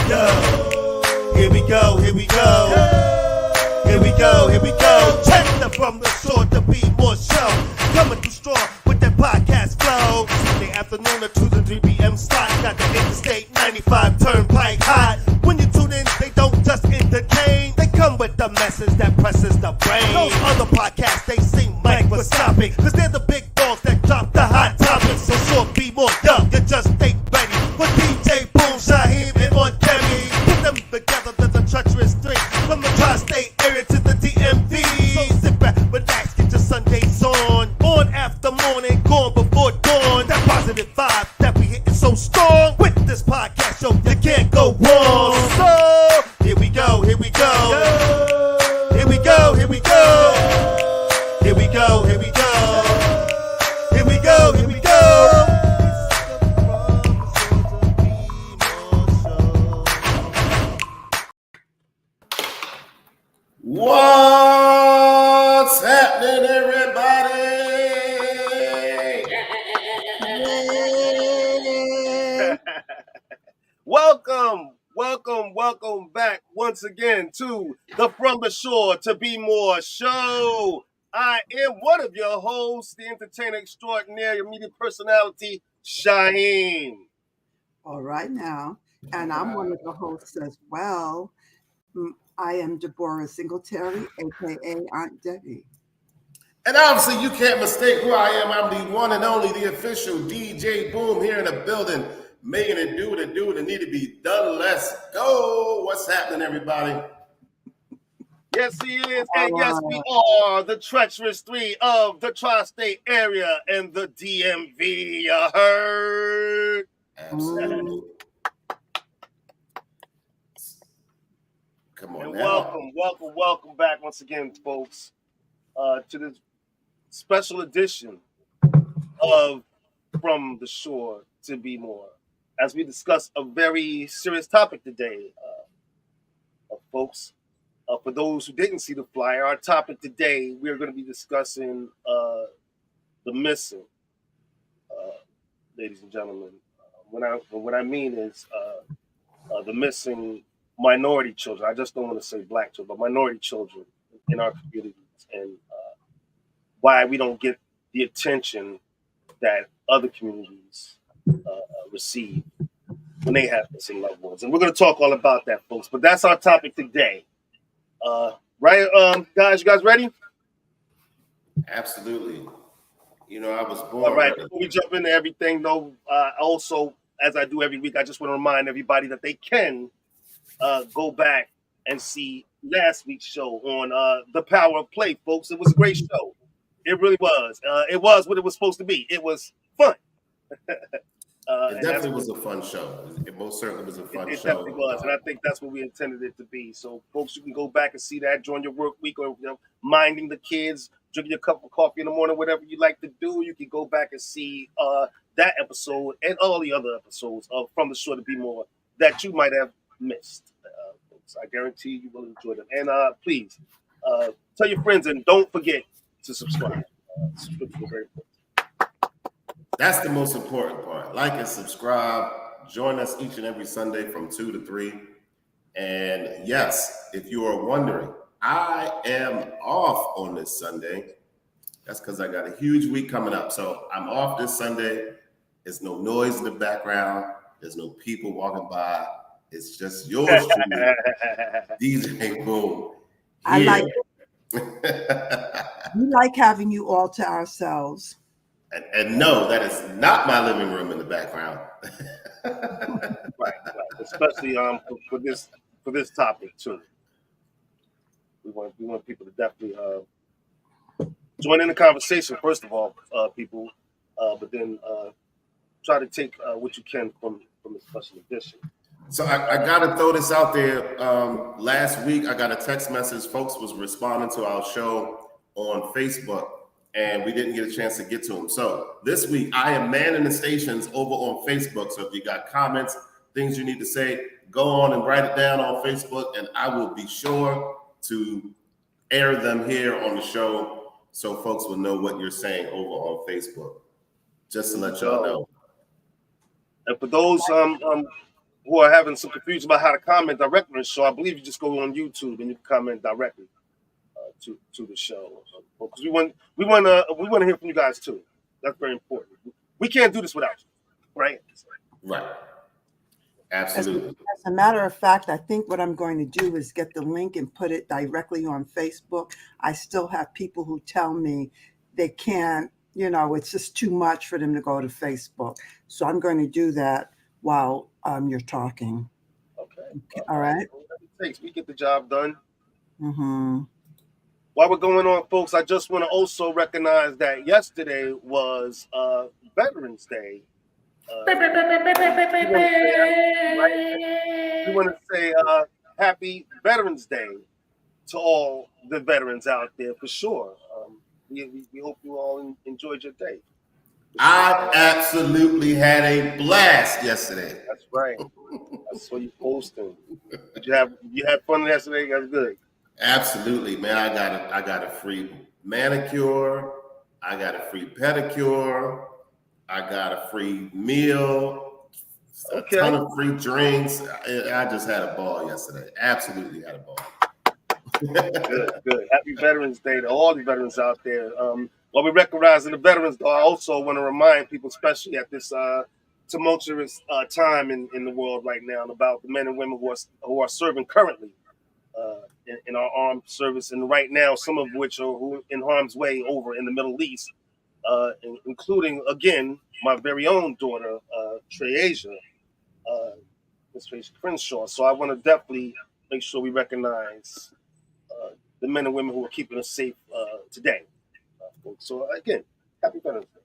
go. Here we go, here we go. Here we go, here we go. Check the From the Shore to Be More show. Coming through strong with that podcast flow. Sunday afternoon at 2 to 3 p.m. slot. Got the Interstate 95 Turnpike hot. When you tune in, they don't just entertain. They come with the message that presses the brain. Those other podcasts, they seem microscopic. Cause they're the big dogs that drop the hot topics. So sure, be more dumb. You just stay ready. With DJ Boom, Shaheem, and Montgomery. Put them together, there's a treacherous three. From the tri-state area to the DMV. So sit back, relax, get your Sundays on. On after morning, gone before dawn. That positive vibe that we hitting so strong. With this podcast show, you can't go wrong. So, here we go, here we go. Here we go, here we go. Here we go, here we go. Here we go, here we go. What's happening, everybody? Welcome back once again to the From the Shore to Be More show. I am one of your hosts, the entertainer extraordinaire, your media personality, Shaheem. All right now, and I'm one of the hosts as well. I am Deborah Singletary, aka Aunt Debbie. And obviously, you can't mistake who I am. I'm the one and only, the official DJ Boom here in the building, making it do what it do and need to be done. Let's go. What's happening, everybody? Yes, he is, and yes, we are the treacherous three of the tri-state area and the DMV. You heard? Absolutely. Come on and now. welcome back once again, folks, to this special edition of From the Shore to Be More, as we discuss a very serious topic today, folks. For those who didn't see the flyer, our topic today, we are going to be discussing the missing, ladies and gentlemen. What I mean is the missing minority children. I just don't want to say black children, but minority children in our communities, and why we don't get the attention that other communities receive when they have missing loved ones. And we're going to talk all about that, folks. But that's our topic today. Right, guys, you guys ready? Absolutely. You know, I was born. All right, before we jump into everything, though, also, as I do every week, I just want to remind everybody that they can go back and see last week's show on The Power of Play, folks. It was a great show. It really was. It was what it was supposed to be. It was fun. It definitely was a fun show. It most certainly was a fun show. It definitely was, and I think that's what we intended it to be. So, folks, you can go back and see that during your work week, or minding the kids, drinking your cup of coffee in the morning, whatever you like to do. You can go back and see that episode and all the other episodes of From the Shore to Be More that you might have missed. Folks, I guarantee you will enjoy them. And please tell your friends, and don't forget to subscribe. Subscription is very important. That's the most important part. Like and subscribe. Join us each and every Sunday from 2 to 3. And yes, if you are wondering, I am off on this Sunday. That's because I got a huge week coming up. So I'm off this Sunday. There's no noise in the background. There's no people walking by. It's just yours truly, DJ Boom. I like we like having you all to ourselves. And no, that is not my living room in the background. Right. Especially for this topic too. We want people to definitely join in the conversation. First of all, people, but then try to take what you can from the special edition. So I got to throw this out there. Last week, I got a text message. Folks was responding to our show on Facebook, and we didn't get a chance to get to them. So this week, I am manning the stations over on Facebook. So if you got comments, things you need to say, go on and write it down on Facebook, and I will be sure to air them here on the show so folks will know what you're saying over on Facebook. Just to let y'all know. And for those who are having some confusion about how to comment directly on the show, I believe you just go on YouTube and you can comment directly to the show, because we want to hear from you guys too. That's very important. We can't do this without you, right? Right. Absolutely. As a matter of fact, I think what I'm going to do is get the link and put it directly on Facebook. I still have people who tell me they can't, it's just too much for them to go to Facebook. So I'm going to do that while you're talking. Okay. All right. We get the job done. Mm-hmm. While we're going on, folks, I just want to also recognize that yesterday was Veterans Day. We want to say happy Veterans Day to all the veterans out there, for sure. We hope you all enjoyed your day. I absolutely had a blast yesterday. That's right. I saw you posting. You had fun yesterday? That's good. Absolutely, man. I got a free manicure. I got a free pedicure. I got a free meal. A ton of free drinks. I just had a ball yesterday. Absolutely had a ball. Good. Happy Veterans Day to all the veterans out there. While we're recognizing the veterans, though, I also want to remind people, especially at this tumultuous time in the world right now, about the men and women who are serving currently in our armed service, and right now, some of which are in harm's way over in the Middle East, including, again, my very own daughter, Treasia, Miss Treasia Crenshaw. So I want to definitely make sure we recognize the men and women who are keeping us safe today. So again, happy Veterans Day.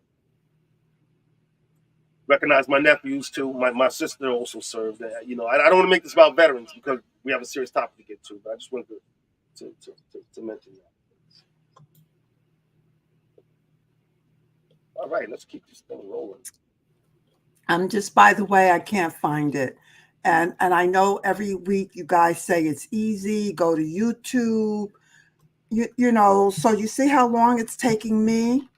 Recognize my nephews too. My sister also served. I don't want to make this about veterans because we have a serious topic to get to, but I just wanted to mention that. All right, let's keep this thing rolling. Just by the way, I can't find it. And I know every week you guys say it's easy, go to YouTube, so you see how long it's taking me?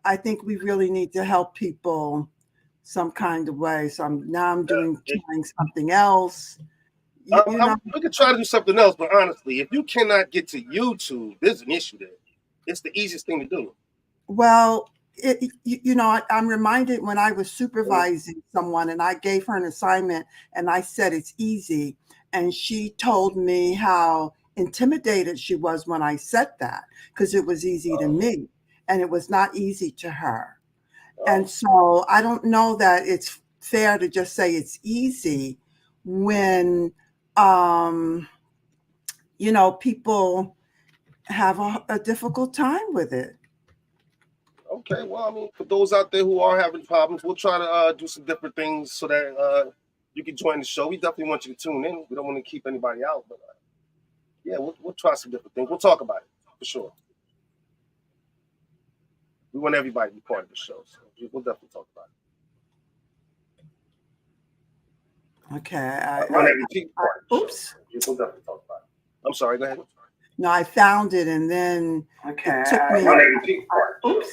I think we really need to help people some kind of way. So I'm trying something else. We could try to do something else, but honestly, if you cannot get to YouTube, there's an issue there. It's the easiest thing to do. Well, I'm reminded when I was supervising someone and I gave her an assignment and I said it's easy, and she told me how intimidated she was when I said that, because it was easy to me and it was not easy to her. And so I don't know that it's fair to just say it's easy when people have a difficult time with it. Okay, well, I mean, for those out there who are having problems, we'll try to do some different things so that you can join the show. We definitely want you to tune in. We don't want to keep anybody out, but we'll try some different things. We'll talk about it for sure. We want everybody to be part of the show, so we'll definitely talk about it. Okay. Oops. We'll definitely talk about it. I'm sorry. Go ahead. No, I found it, and then it took me. Oops.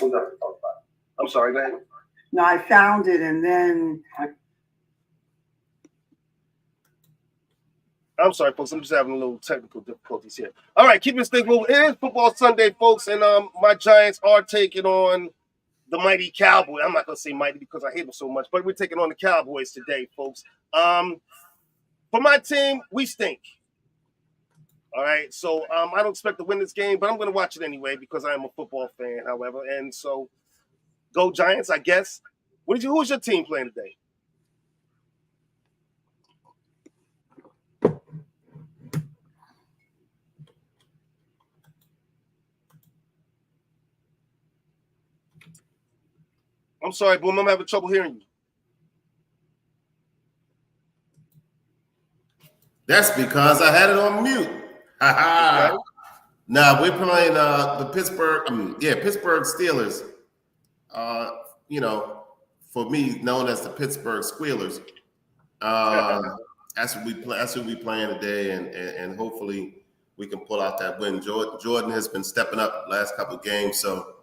We'll definitely talk about it. I'm sorry. Go ahead. No, I found it, and then. I'm sorry, folks. I'm just having a little technical difficulties here. All right, keep this thing moving. It is Football Sunday, folks, and my Giants are taking on the mighty Cowboys. I'm not gonna say mighty because I hate them so much, but we're taking on the Cowboys today, folks. For my team, we stink. All right, so I don't expect to win this game, but I'm gonna watch it anyway because I am a football fan. However, and so go Giants, I guess. Who's your team playing today? I'm sorry, Boom. I'm having trouble hearing you. That's because I had it on mute. Okay. Now we're playing the Pittsburgh Steelers. For me, known as the Pittsburgh Squealers. That's what we play. That's what we playing today, and hopefully we can pull out that win. Jordan has been stepping up the last couple of games, so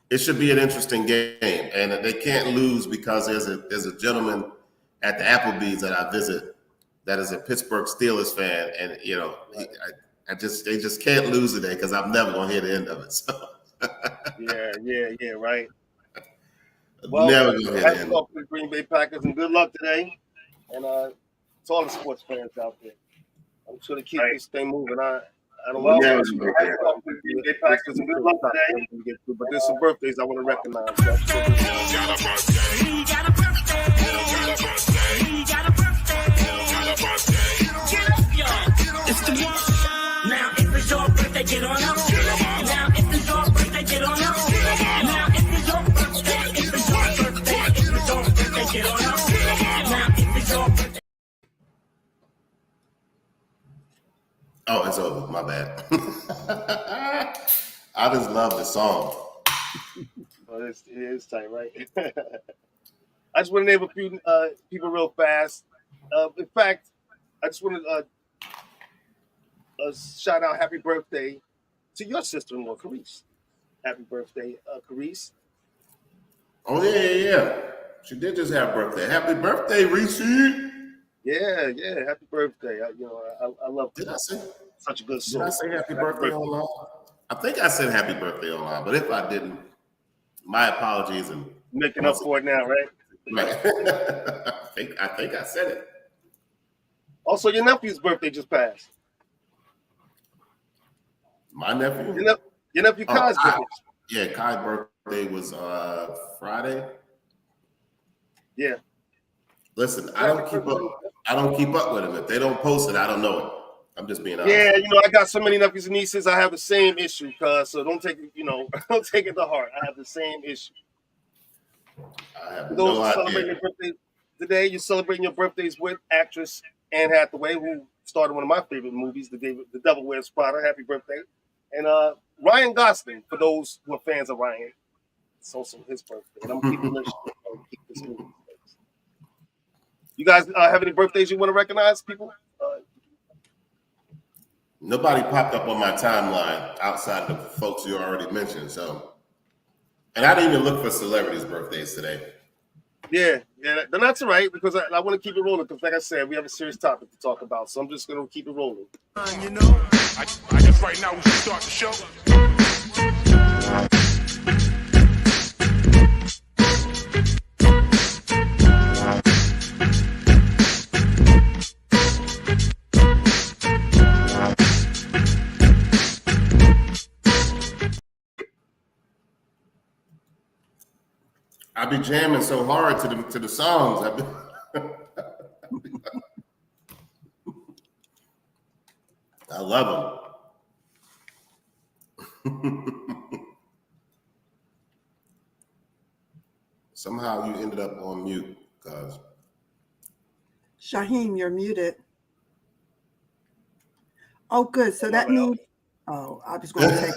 it should be an interesting game. And they can't lose because there's a gentleman at the Applebee's that I visit that is a Pittsburgh Steelers fan, and they just can't lose today because I'm never gonna hear the end of it. So. yeah, right. Well, never gonna hear the hats end. off to the Green Bay Packers and good luck today, and to all the sports fans out there. I'm sure to keep this thing moving. I don't know. Hats off to the Green Bay Packers and good luck today. But there's some birthdays I want to recognize. It's the one. Now if it's your birthday, get on up. Now if it's your birthday, get on up. Now if it's your birthday, if it's your birthday, if it's your birthday, get on up. Now if it's your birthday. Oh, it's over. My bad. I just love the song. Well, it is tight, right? I just want to name a few people real fast. In fact, I just want to shout out happy birthday to your sister-in-law, Carice. Happy birthday, Carice. Oh, yeah. She did just have a birthday. Happy birthday, Reese. Yeah. Happy birthday. I love. Did I say? Such a good song. Did I say happy birthday online? I think I said happy birthday online, but if I didn't, my apologies. And making up for it now, right? Right. I think I said it. Also, your nephew's birthday just passed. My nephew? Your nephew Kai's birthday. Yeah, Kai's birthday was Friday. Yeah. Listen, I don't keep up with him. If they don't post it, I don't know it. I'm just being honest. Yeah, I got so many nephews and nieces. I have the same issue, so don't take it, don't take it to heart. I have the same issue. I have Those no who idea. celebrating your birthday today, you're celebrating your birthdays with actress Anne Hathaway, who started one of my favorite movies, The Devil Wears Prada. Happy birthday. And Ryan Gosling, for those who are fans of Ryan, it's also his birthday. And I'm keeping this movie. You guys have any birthdays you want to recognize, people? Nobody popped up on my timeline outside of the folks you already mentioned. So, and I didn't even look for celebrities' birthdays today. Yeah, then that's all right because I want to keep it rolling because, like I said, we have a serious topic to talk about. So I'm just going to keep it rolling. I guess right now we should start the show. I be jamming so hard to the songs. I love them. Somehow you ended up on mute, cuz. Shaheem, you're muted. Oh, good. So that means. Oh, I was going to take.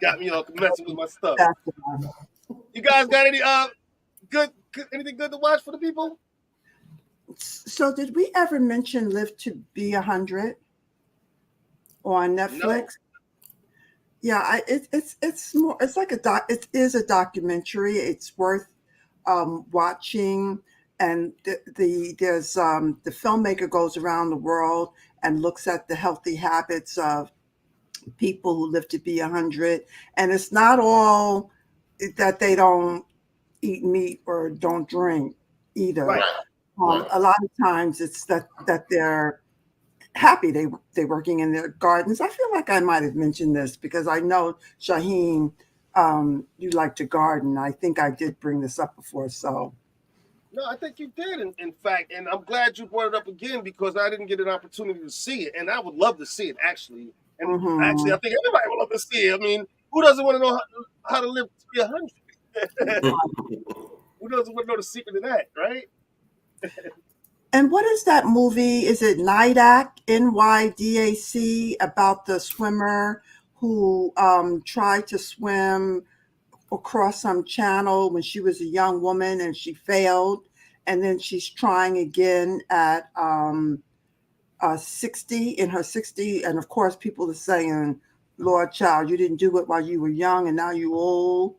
Got me all messing with my stuff. That's the one. You guys got any anything good to watch for the people? So did we ever mention Live to Be 100 on Netflix? No. Yeah, it's more. It's like it is a documentary. It's worth watching. And there's the filmmaker goes around the world and looks at the healthy habits of people who live to be 100. And it's not all that they don't eat meat or don't drink either. Right. A lot of times it's that they're happy they're working in their gardens. I feel like I might have mentioned this because I know, Shaheem, you like to garden. I think I did bring this up before. So No, I think you did, in fact, and I'm glad you brought it up again because I didn't get an opportunity to see it, and I would love to see it actually. And actually, I think everybody would love to see it. I mean, who doesn't want to know how to live to be 100? Who doesn't want to know the secret of that, right? And what is that movie? Is it NYDAC, NYDAC, about the swimmer who tried to swim across some channel when she was a young woman and she failed, and then she's trying again at 60, in her 60, and of course people are saying, Lord child, you didn't do it while you were young and now you old.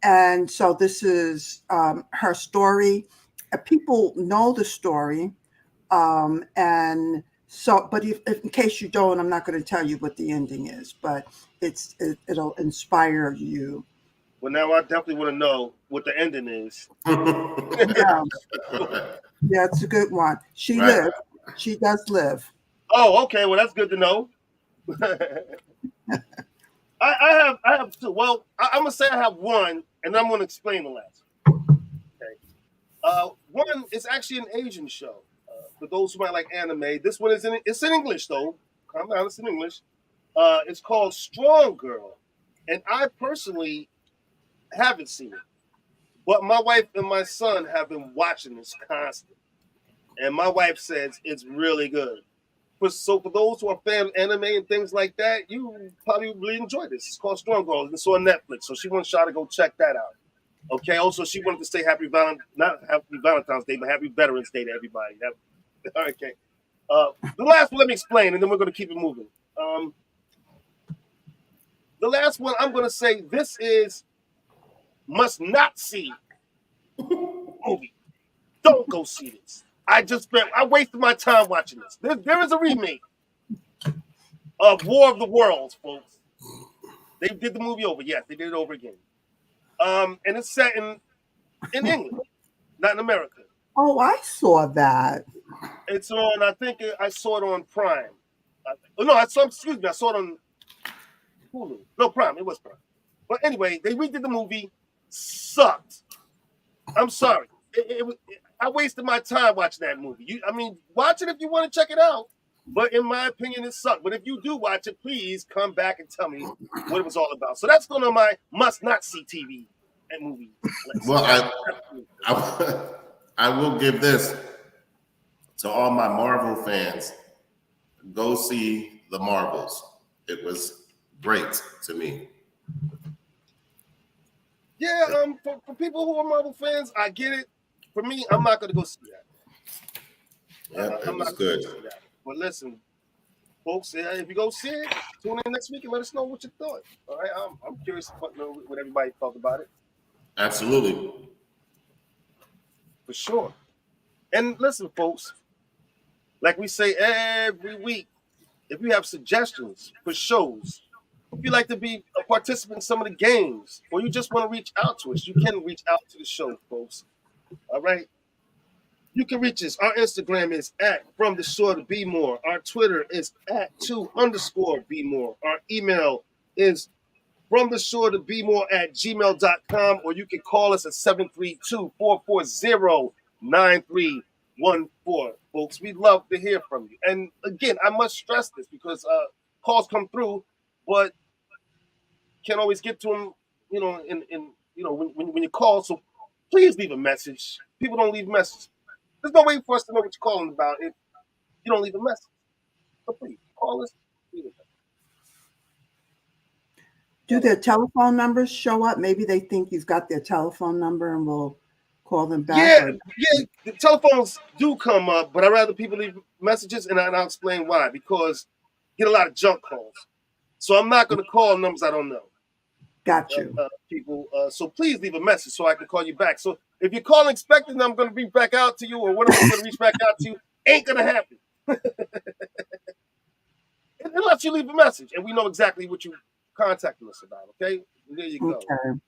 And so this is her story. People know the story. And so, but if in case you don't, I'm not going to tell you what the ending is, but it'll inspire you. Well, now I definitely want to know what the ending is. Yeah, yeah, it's a good one. She Right. lives. She does live. Oh, okay. Well, that's good to know. I have two. Well, I'm gonna say I have one, and I'm gonna explain the last. Okay. One is actually an Asian show. For those who might like anime, this one is it's in English though. Calm down, it's in English. It's called Strong Girl, and I personally haven't seen it, but my wife and my son have been watching this constantly, and my wife says it's really good. So for those who are fan of anime and things like that, you probably really enjoy this. It's called Strong Girl. It's on Netflix, so she wants y'all to go check that out. Okay. Also, she wanted to say not Happy Valentine's Day, but Happy Veterans Day to everybody. Okay. The last one, let me explain, and then we're going to keep it moving. The last one, I'm going to say this is must not see movie. Don't go see this. I wasted my time watching this. There is a remake of War of the Worlds, folks. They did the movie over. Yes, they did it over again. And it's set in England, not in America. Oh, I saw that. It's on. I think I saw it on Prime. I saw it on Hulu. No, Prime. It was Prime. But anyway, they redid the movie. Sucked. I'm sorry. I wasted my time watching that movie. Watch it if you want to check it out. But in my opinion, it sucked. But if you do watch it, please come back and tell me what it was all about. So that's going on my must-not-see TV and movie list. Well, I will give this to all my Marvel fans. Go see The Marvels. It was great to me. Yeah, for people who are Marvel fans, I get it. For me, I'm not going to go see that. Yeah, it was good. But listen, folks, if you go see it, tune in next week and let us know what you thought. All right, I'm curious to know what everybody thought about it. Absolutely. For sure. And listen, folks, like we say every week, if you have suggestions for shows, if you'd like to be a participant in some of the games, or you just want to reach out to us, you can reach out to the show, folks. All right? You can reach us. Our Instagram is @From the Shore to Be More. Our Twitter is @2_BeMore. Our email is FromTheShoreToBeMore@gmail.com, or you can call us at 732-440-9314. Folks, we'd love to hear from you. And again, I must stress this because calls come through, but can't always get to them, when you call. So please leave a message. People don't leave messages. There's no way for us to know what you're calling about if you don't leave a message. So please call us. Leave a message. Do their telephone numbers show up? Maybe they think you've got their telephone number and we'll call them back. Yeah, the telephones do come up, but I'd rather people leave messages, and I'll explain why. Because you get a lot of junk calls. So I'm not going to call numbers I don't know. Got you. People. So please leave a message so I can call you back. So if you're calling expecting I'm going to reach back out to you, or when I'm going to reach back out to you, ain't going to happen. Unless you leave a message, and we know exactly what you're contacting us about, okay? There you go. Okay.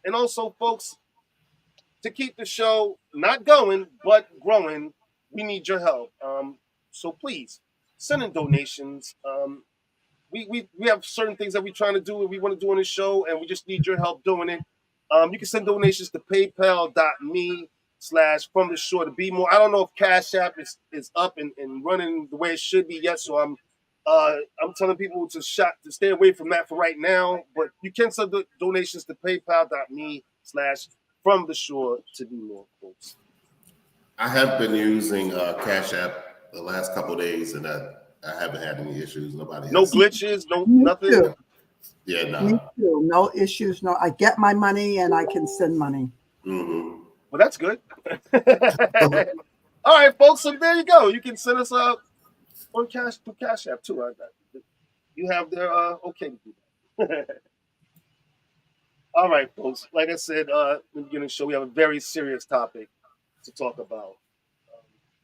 And also, folks, to keep the show not going, but growing, we need your help. So please, send in donations. We have certain things that we're trying to do and we want to do on this show, and we just need your help doing it. You can send donations to paypal.me/FromTheShoreToBeMore. I don't know if Cash App is up and running the way it should be yet, so I'm telling people to stay away from that for right now. But you can send donations to paypal.me/FromTheShoreToBeMore, folks. I have been using Cash App the last couple of days, and I haven't had any issues. Nobody has. No glitches, Me nothing. too. Yeah, no. Me too. No issues. No, I get my money and I can send money. Mm-hmm. Well, that's good. All right, folks. So there you go. You can send us on through Cash App too. You have their okay to do that. All right, folks. Like I said, in the beginning of the show, we have a very serious topic to talk about,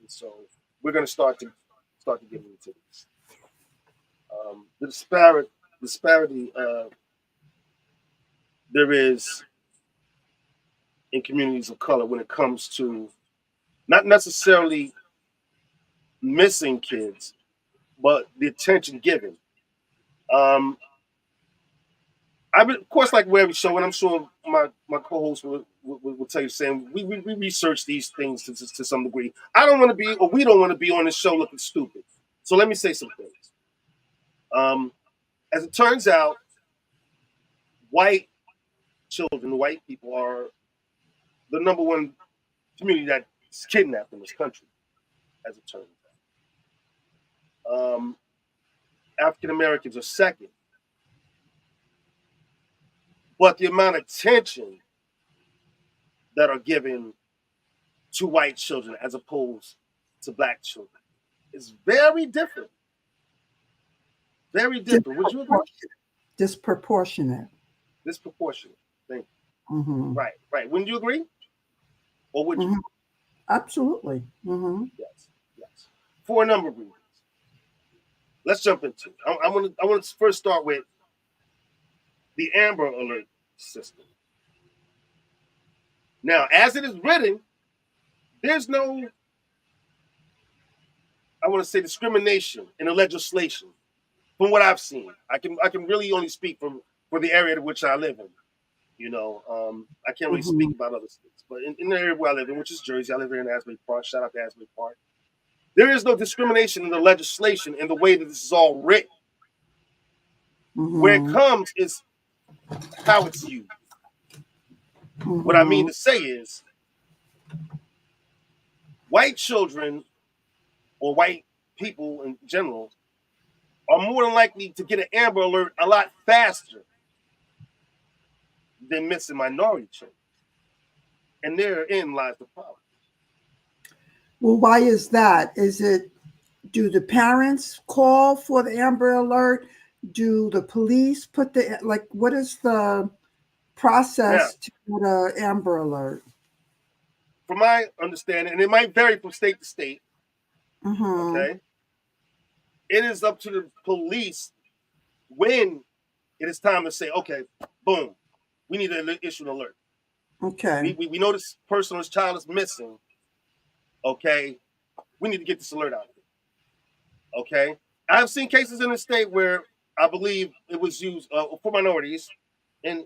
and so we're going to start to get into this. The disparity there is in communities of color when it comes to not necessarily missing kids, but the attention given. Um, I mean, of course, like where every show, and I'm sure my co-host will tell you, saying we research these things to some degree. I don't want to be, or we don't want to be on this show looking stupid. So let me say some things. As it turns out, white children, white people are the number one community that's kidnapped in this country, as it turns out. African Americans are second. But the amount of attention that are given to white children as opposed to black children is very different. Very different. Would you agree? Disproportionate. Disproportionate. Thank you. Mm-hmm. Right. Wouldn't you agree? Or would you? Mm-hmm. Absolutely. Mm-hmm. Yes. For a number of reasons. Let's jump into it. I want to first start with the Amber Alert system. Now, as it is written, there's no, I want to say, discrimination in the legislation. From what I've seen, I can really only speak for the area in which I live in. You know, I can't really speak about other states, but in the area where I live in, which is Jersey, I live here in Asbury Park. Shout out to Asbury Park. There is no discrimination in the legislation in the way that this is all written. Mm-hmm. Where it comes is how it's used. Mm-hmm. What I mean to say is, white children or white people in general are more than likely to get an Amber Alert a lot faster than missing minority children. And therein lies the problem. Well, why is that? Do the parents call for the Amber Alert? Do the police put what is the process to get an Amber Alert? From my understanding, and it might vary from state to state, Mm-hmm. okay, it is up to the police when it is time to say, okay, boom, we need to issue an alert. Okay. We know this person or this child is missing. Okay, we need to get this alert out of it. Okay, I've seen cases in the state where I believe it was used for minorities in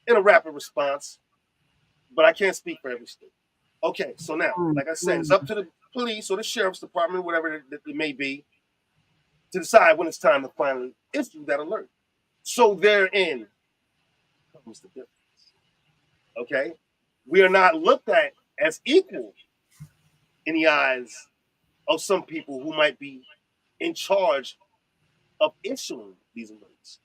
a rapid response, but I can't speak for every state. Okay, so now, like I said, it's up to the police or the sheriff's department, whatever it may be, to decide when it's time to finally issue that alert. So therein comes the difference. Okay, we are not looked at as equal in the eyes of some people who might be in charge of issuing these alerts.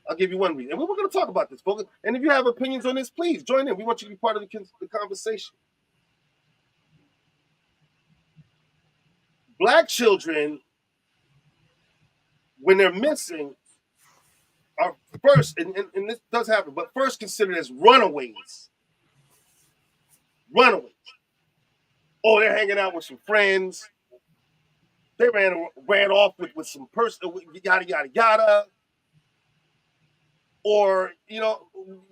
I'll give you one reason. And we're going to talk about this, folks. And if you have opinions on this, please join in. We want you to be part of the conversation. Black children, when they're missing, are first, and this does happen, but first considered as runaways. Runaways. Oh, they're hanging out with some friends. They ran off with some person, yada, yada, yada. Or,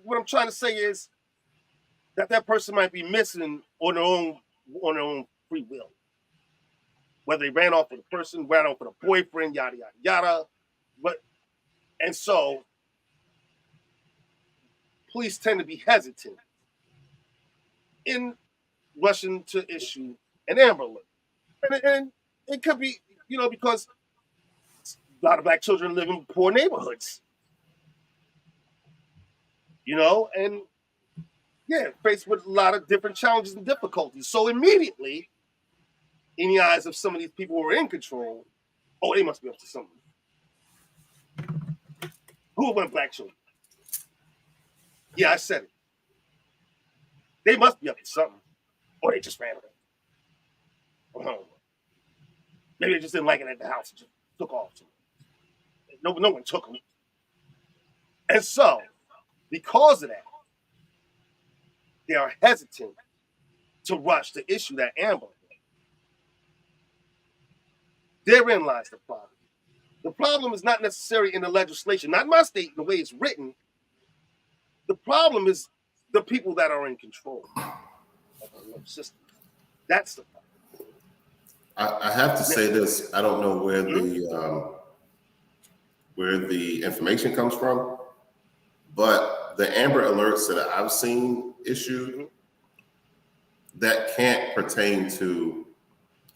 what I'm trying to say is that person might be missing on their own free will. Whether they ran off with a person, ran off with a boyfriend, yada, yada, yada. And so police tend to be hesitant in rushing to issue an Amber Alert. And it could be, because a lot of black children live in poor neighborhoods. And faced with a lot of different challenges and difficulties. So immediately, in the eyes of some of these people who are in control, oh, they must be up to something. Who went black children? Yeah, I said it. They must be up to something. Or they just ran away. Maybe they just didn't like it at the house and just took off. No one took them. And so, Because of that, they are hesitant to rush to issue that Amber Alert. Therein lies the problem. The problem is not necessarily in the legislation, not in my state, the way it's written. The problem is the people that are in control of the system. That's the problem. I have to say this. I don't know where the information comes from, but the Amber Alerts that I've seen issued, that can't pertain to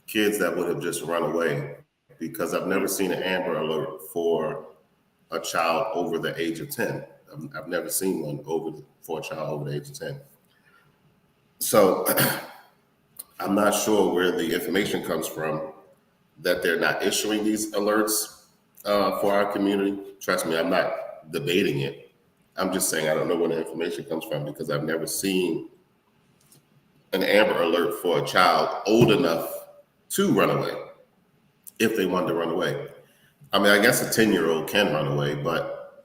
kids that would have just run away, because I've never seen an Amber Alert for a child over the age of 10. I've never seen one for a child over the age of 10. So I'm not sure where the information comes from that they're not issuing these alerts for our community. Trust me, I'm not debating it. I'm just saying I don't know where the information comes from, because I've never seen an Amber Alert for a child old enough to run away, if they wanted to run away. I mean, I guess a 10-year-old can run away, but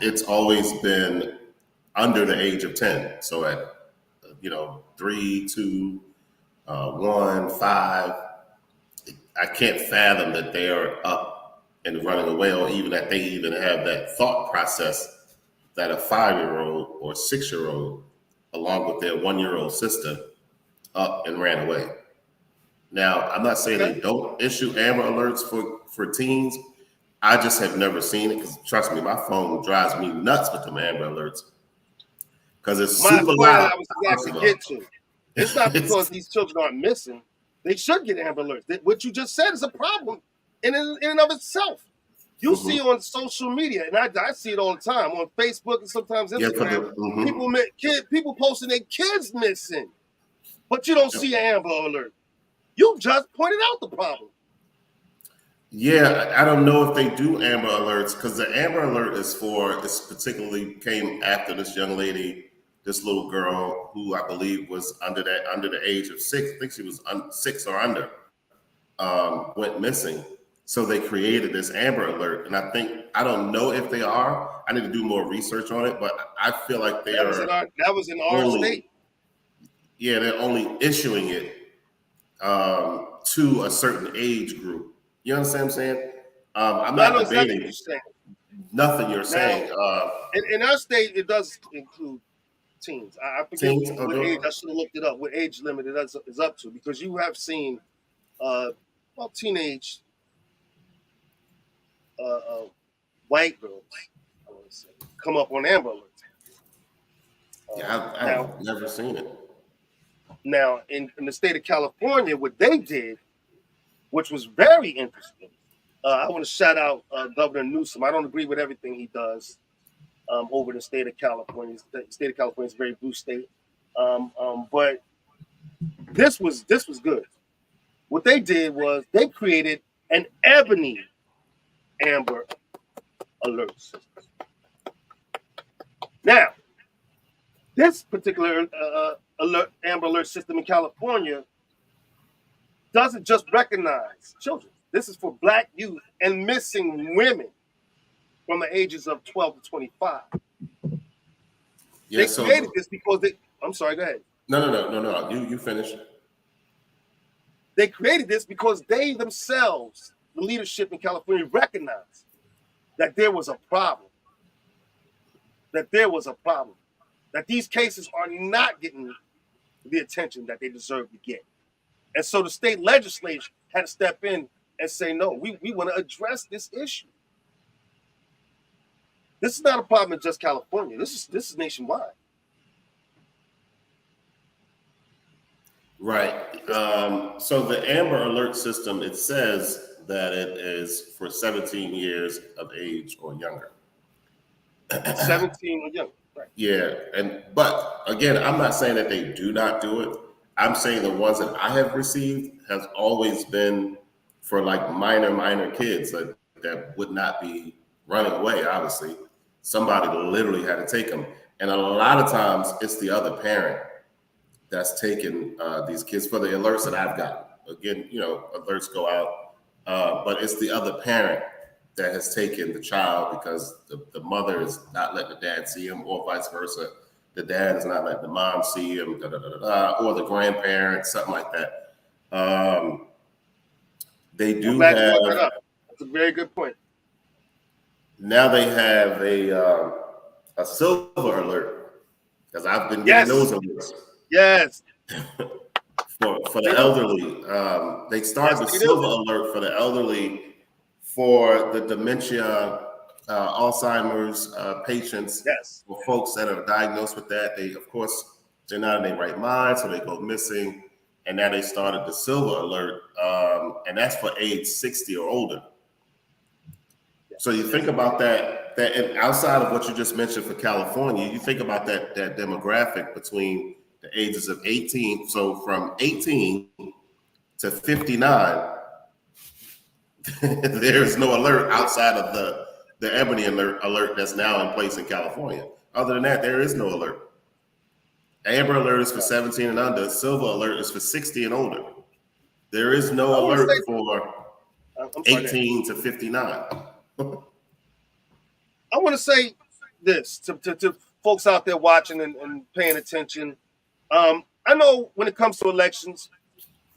it's always been under the age of 10. So at 3, 2, 1, 5, I can't fathom that they are up and running away, or even that they even have that thought process that a 5-year-old or 6-year-old, along with their 1-year-old sister, up and ran away. Now, I'm not saying they don't issue Amber Alerts for teens. I just have never seen it, because trust me, my phone drives me nuts with them Amber Alerts, because it's super loud. I was about to get to. It's not because these children aren't missing. They should get Amber Alerts. What you just said is a problem in and of itself. You see on social media, and I see it all the time on Facebook and sometimes Instagram. People posting their kids missing, but you don't see an Amber Alert. You just pointed out the problem. Yeah, I don't know if they do Amber Alerts, because the Amber Alert is particularly came after this young lady, this little girl who I believe was under the age of 6. I think she was 6 or under, went missing. So they created this Amber Alert, and I don't know if they are. I need to do more research on it, but I feel like that was in our state. Yeah, they're only issuing it to a certain age group. You understand what I'm saying? I'm not debating nothing you're saying. In our state, it does include teens. I forget what age. I should have looked it up. What age limit it is up to, because you have seen teenage white girls, I want to say, come up on Amber Alerts. I've never seen it. Now, in the state of California, what they did, which was very interesting, I want to shout out Governor Newsom. I don't agree with everything he does over the state of California. The state of California is a very blue state, but this was good. What they did was they created an ebony Amber Alert system. Now, this particular Amber Alert system in California doesn't just recognize children. This is for Black youth and missing women from the ages of 12 to 25. They created this because I'm sorry, go ahead. No. You finish. They created this because they themselves, the leadership in California, recognized that there was a problem. That these cases are not getting the attention that they deserve to get. And so the state legislature had to step in and say, no, we want to address this issue. This is not a problem in just California. This is nationwide. Right. So the Amber Alert system, it says that it is for 17 years of age or younger. 17 or younger. Right. Yeah, but again, I'm not saying that they do not do it. I'm saying the ones that I have received has always been for like minor kids that would not be running away. Obviously, somebody literally had to take them, and a lot of times it's the other parent that's taking these kids for the alerts that I've gotten. Again, alerts go out, but it's the other parent that has taken the child because the mother is not letting the dad see him, or vice versa. The dad is not letting the mom see him, or the grandparents, something like that. They do glad you brought that have. up. That's a very good point. Now they have a silver alert, because I've been Yes. getting those alerts Yes. for the elderly. They started Yes, the they do. silver alert for the elderly for the dementia, Alzheimer's patients, Yes. for folks that are diagnosed with that. They, of course, they're not in their right mind, so they go missing. And now they started the silver alert, and that's for age 60 or older. So you think about that and outside of what you just mentioned for California, you think about that demographic between the ages of 18. So from 18 to 59, there's no alert outside of the Ebony alert that's now in place in California. Other than that, there is no alert. Amber alert is for 17 and under. Silver alert is for 60 and older. There is no alert for 18 to 59. I want to say this to folks out there watching and paying attention. I know when it comes to elections,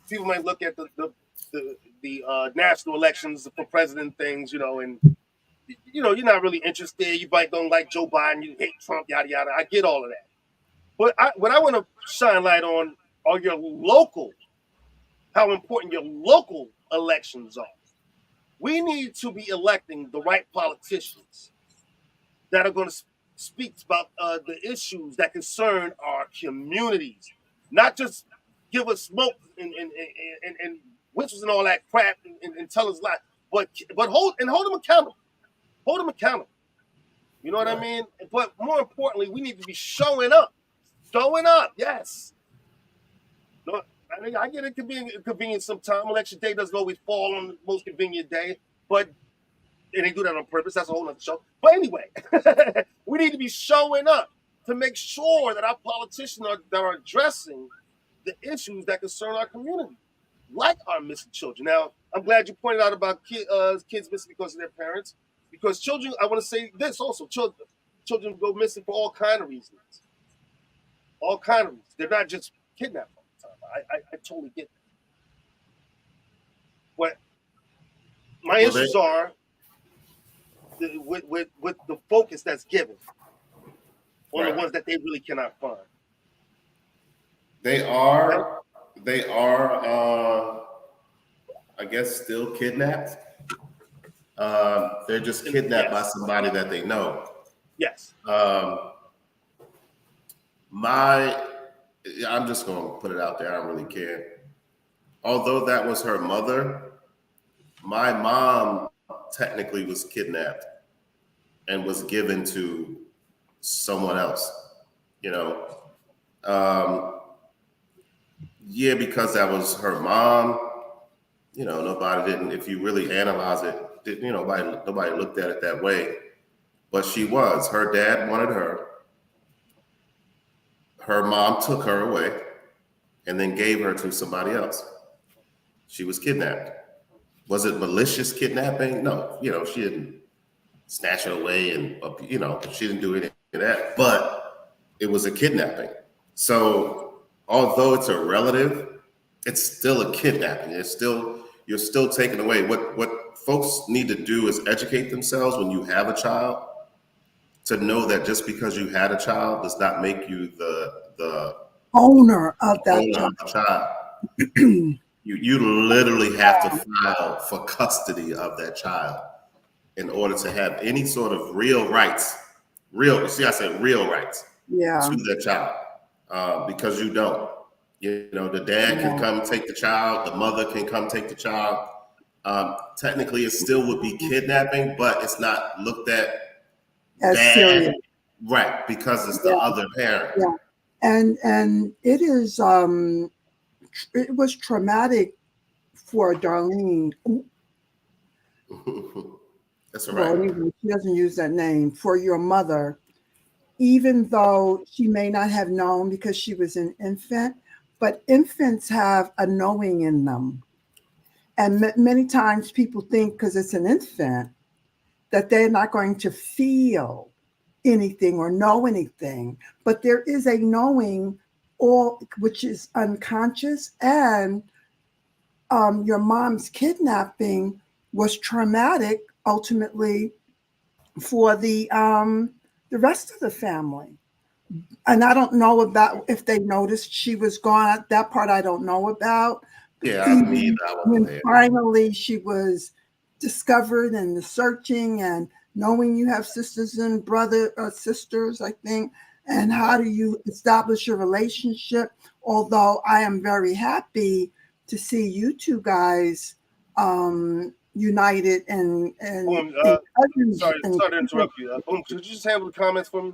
people might look at the national elections for president things, and you're not really interested. You might don't like Joe Biden, you hate Trump, yada yada. I get all of that. But what I want to shine light on are your local, how important your local elections are. We need to be electing the right politicians that are going to speak about the issues that concern our communities, not just give us smoke and whistles and all that crap and tell us lies, but hold them accountable. Hold them accountable. You know what I mean? But more importantly, we need to be showing up. Showing up, yes. No, I get it convenient sometimes. Election day doesn't always fall on the most convenient day, and they do that on purpose. That's a whole other show. But anyway, we need to be showing up to make sure that our politicians are addressing the issues that concern our community, like our missing children. Now, I'm glad you pointed out about kids missing because of their parents. Because children, I want to say this also: children go missing for all kind of reasons. All kind of reasons. They're not just kidnapped all the time. I totally get that. But my issues are with the focus that's given on the ones that they really cannot find. They are, I guess, still kidnapped. They're just kidnapped by somebody that they know. Yes. I'm just going to put it out there. I don't really care. Although that was her mother, my mom technically was kidnapped and was given to someone else, because that was her mom, nobody didn't, if you really analyze it, nobody looked at it that way, but her dad wanted her. Her mom took her away and then gave her to somebody else. She was kidnapped. Was it malicious kidnapping? No, she didn't snatch her away and, she didn't do any of that, but it was a kidnapping. So although it's a relative, it's still a kidnapping. You're still taken away. What folks need to do is educate themselves when you have a child, to know that just because you had a child does not make you the owner of that child. You literally have to file for custody of that child in order to have any sort of real rights. I said real rights to that child, because you don't. The dad can come take the child, the mother can come take the child. Technically, it still would be kidnapping, but it's not looked at as bad, serious, right? Because it's the other parent. Yeah, and it is. It was traumatic for Darlene. That's all right. Well, she doesn't use that name, for your mother, even though she may not have known because she was an infant, but infants have a knowing in them. And many times people think because it's an infant that they're not going to feel anything or know anything, but there is a knowing, all which is unconscious. And your mom's kidnapping was traumatic ultimately for the rest of the family. And I don't know about if they noticed she was gone. That part I don't know about. Yeah, I mean, I wasn't When there. finally she was discovered and the searching and knowing you have sisters and brother or sisters, I think, and how do you establish a relationship? Although I am very happy to see you two guys united and cousins. Sorry to interrupt you. Boom, could you just handle the comments for me?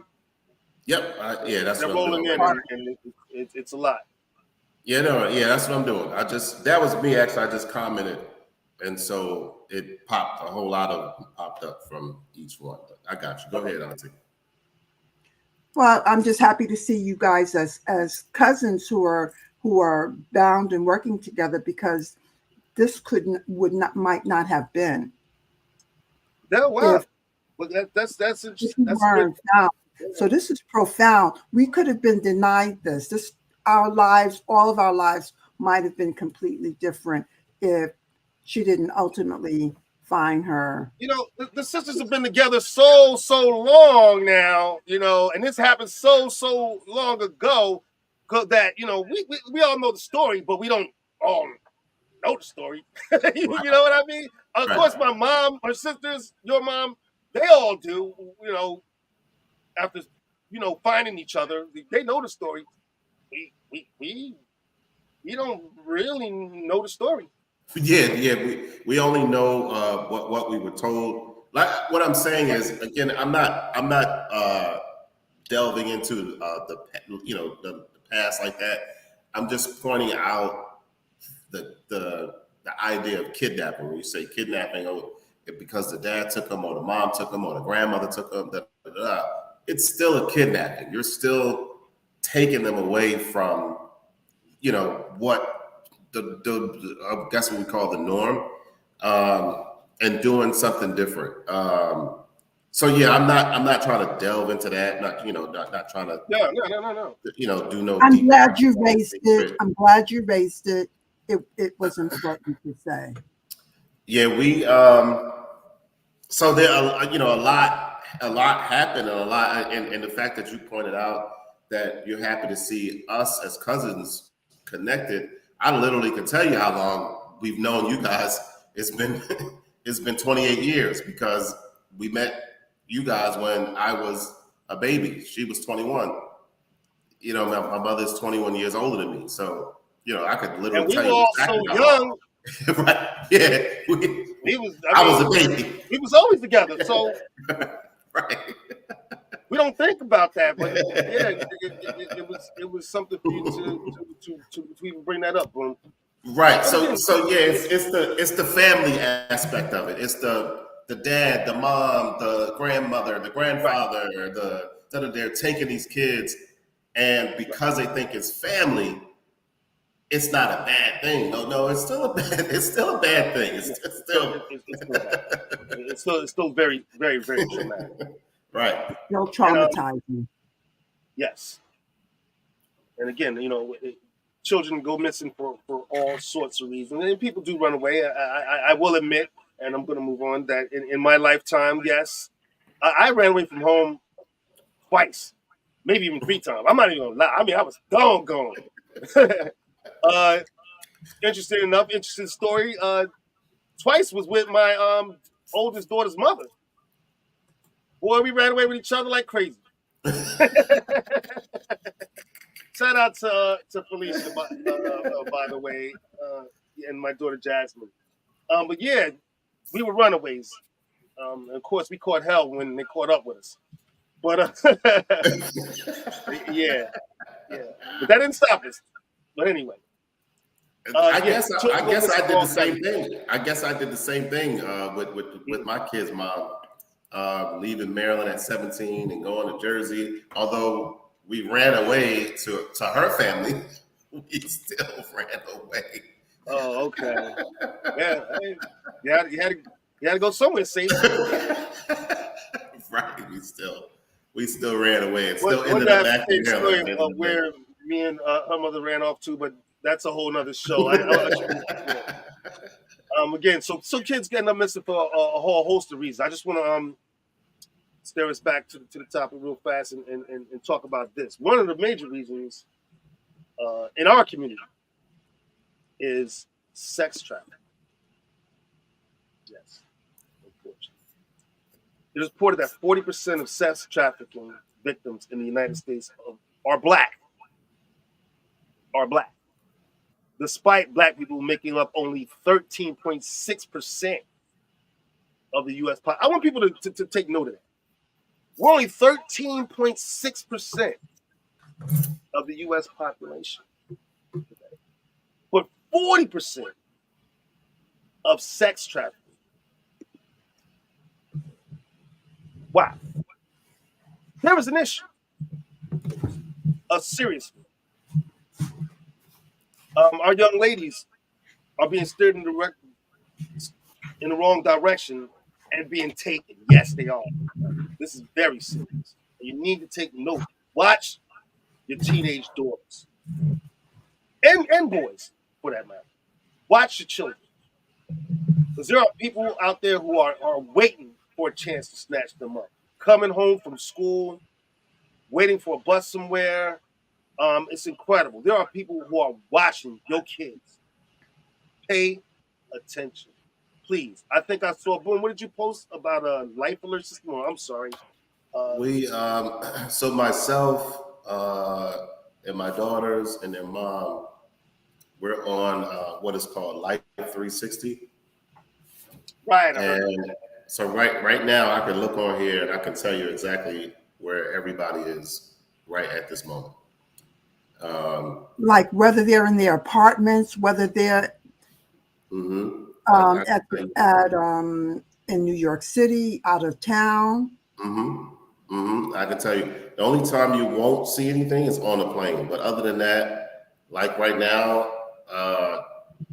Yep. Yeah, that's They're what I'm rolling doing. in, and it's a lot. Yeah, no, yeah, that's what I'm doing. That was me actually. I just commented, and so it popped. A whole lot of them popped up from each one. I got you. Go ahead, Auntie. Well, I'm just happy to see you guys as cousins who are bound and working together, because this might not have been. Wow. If Well, that's you weren't found. So this is profound. We could have been denied this. Our lives, all of our lives, might have been completely different if she didn't ultimately find her. You know, the sisters have been together so long now, you know, and this happened so long ago that, you know, we all know the story, but we don't all know the story. You know what I mean? Of course, my mom, her sisters, your mom, they all do, you know, after, you know, finding each other, they know the story. We don't really know the story. Yeah. We only know what we were told. Like what I'm saying is, again, I'm not delving into the past like that. I'm just pointing out the idea of kidnapping. When you say kidnapping, because the dad took them, or the mom took them, or the grandmother took them, it's still a kidnapping. You're still taking them away from, you know, what I guess what we call the norm, and doing something different. So yeah, I'm not trying to delve into that. Not trying to. No. You know, do no. I'm glad you raised it. I'm glad you raised it. It was important to say. Yeah, we. So there, a lot happened, and the fact that you pointed out that you're happy to see us as cousins connected. I literally can tell you how long we've known you guys. It's been 28 years, because we met you guys when I was a baby. She was 21. You know, my mother's 21 years older than me. So, you know, I could literally tell you. We were all so young. Right. Yeah. I was a baby. We was always together. So right. we don't think about that, but yeah, it was something for you to even bring that up. Right. So yeah, it's the family aspect of it. It's the dad, the mom, the grandmother, the grandfather, they're taking these kids, and because they think it's family, it's not a bad thing. No, it's still a bad thing. It's still very, very, very traumatic. Right. Still traumatizing. Yes. And again, you know, children go missing for all sorts of reasons, and people do run away. I will admit, and I'm going to move on, that in my lifetime, yes, I ran away from home twice, maybe even 3 times. I'm not even going to lie. I mean, I was doggone. Interesting story. Twice was with my oldest daughter's mother. Boy, we ran away with each other like crazy. Shout out to Felicia, by the way, and my daughter Jasmine. But yeah, we were runaways. Of course, we caught hell when they caught up with us. But yeah. But that didn't stop us. But anyway. I guess I did the same thing. I guess I did the same thing with my kid's mom, leaving Maryland at 17 and going to Jersey. Although we ran away to her family, we still ran away. Oh, okay. Yeah, you had to go somewhere safe. we still ran away. It still What ended that up back same in story Maryland. at the of end where me and her mother ran off to, but that's a whole nother show. of the day. Again, so kids getting up missing for a whole host of reasons. I just want to steer us back to the topic real fast and talk about this. One of the major reasons in our community is sex trafficking. Yes, unfortunately. It is reported that 40% of sex trafficking victims in the United States are black. Despite black people making up only 13.6% of the U.S. I want people to take note of that. We're only 13.6% of the U.S. population. But 40% of sex trafficking. Wow. There is an issue. A serious one. Our young ladies are being steered in the wrong direction and being taken. Yes, they are. This is very serious. You need to take note. Watch your teenage daughters and boys, for that matter. Watch your children. Because there are people out there who are waiting for a chance to snatch them up. Coming home from school, waiting for a bus somewhere. It's incredible. There are people who are watching your kids. Pay attention. Please. I think I saw, Boom, what did you post about a life alert system? Oh, I'm sorry. So myself and my daughters and their mom, we're on what is called Life 360. Right. And so right now I can look on here and I can tell you exactly where everybody is right at this moment. Like whether they're in their apartments, whether they're in New York City, out of town. I can tell you the only time you won't see anything is on a plane. But other than that, like right now,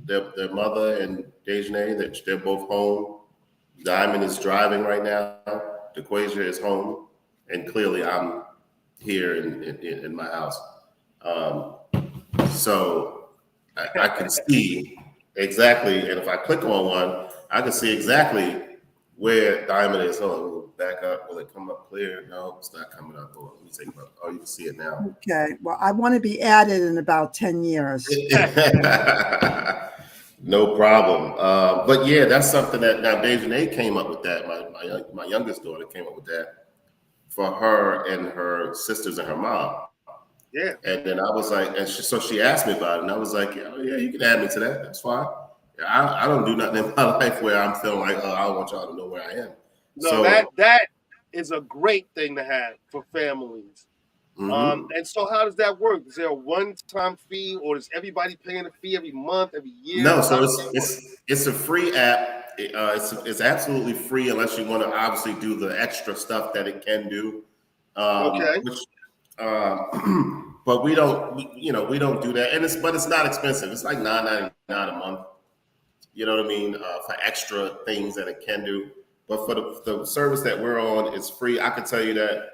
their mother and Dejanay, they're both home. Diamond is driving right now. DeQuasia is home, and clearly I'm here in my house. So I can see exactly, and if I click on one, I can see exactly where Diamond is. Oh, back up. Will it come up clear? No, it's not coming up. Oh, let me take it up. Oh, you can see it now. Okay. Well, I want to be added in about 10 years. No problem. But yeah, that's something that now Dejanay came up with that. My youngest daughter came up with that for her and her sisters and her mom. Yeah. And then I was like, so she asked me about it, and I was like, oh, yeah, you can add me to that. That's fine. I don't do nothing in my life where I'm feeling like, oh, I don't want y'all to know where I am. No, so that is a great thing to have for families. And so how does that work? Is there a one-time fee, or is everybody paying a fee every month, every year? No, so it's a free app. It's absolutely free unless you want to obviously do the extra stuff that it can do. Okay. But we don't do that, and it's not expensive. It's like $9.99 a month. You know what I mean? For extra things that it can do. But for the service that we're on, it's free. I can tell you that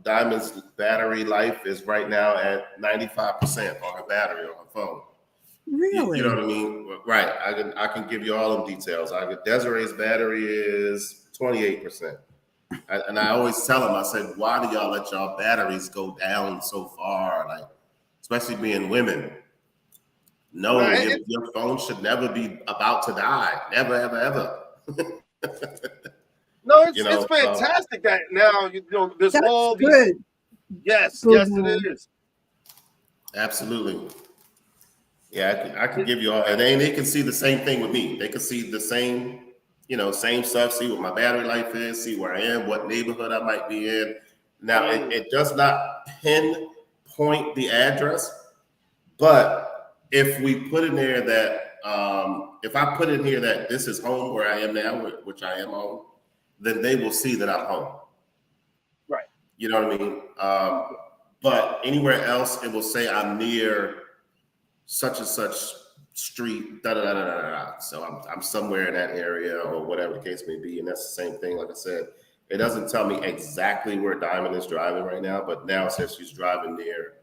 Diamond's battery life is right now at 95% on her battery on her phone. Really? You know what I mean? Right. I can give you all the details. Desiree's battery is 28%. And I always tell them, I said, why do y'all let y'all batteries go down so far? Like, especially being women. No, right. your phone should never be about to die. Never, ever, ever. No, it's fantastic that now there's That's all these. good. Yes, Mm-hmm. yes, it is. Absolutely. Yeah, I can give you all, and they can see the same thing with me. They can see the same stuff, see what my battery life is, see where I am, what neighborhood I might be in. Now, it does not pinpoint the address, but if we put in there that, if I put in here that this is home where I am now, which I am home, then they will see that I'm home. Right. You know what I mean? But anywhere else, it will say I'm near such and such street, da da da da da da. So I'm somewhere in that area or whatever the case may be, and that's the same thing. Like I said, It doesn't tell me exactly where Diamond is driving right now, but now it says she's driving near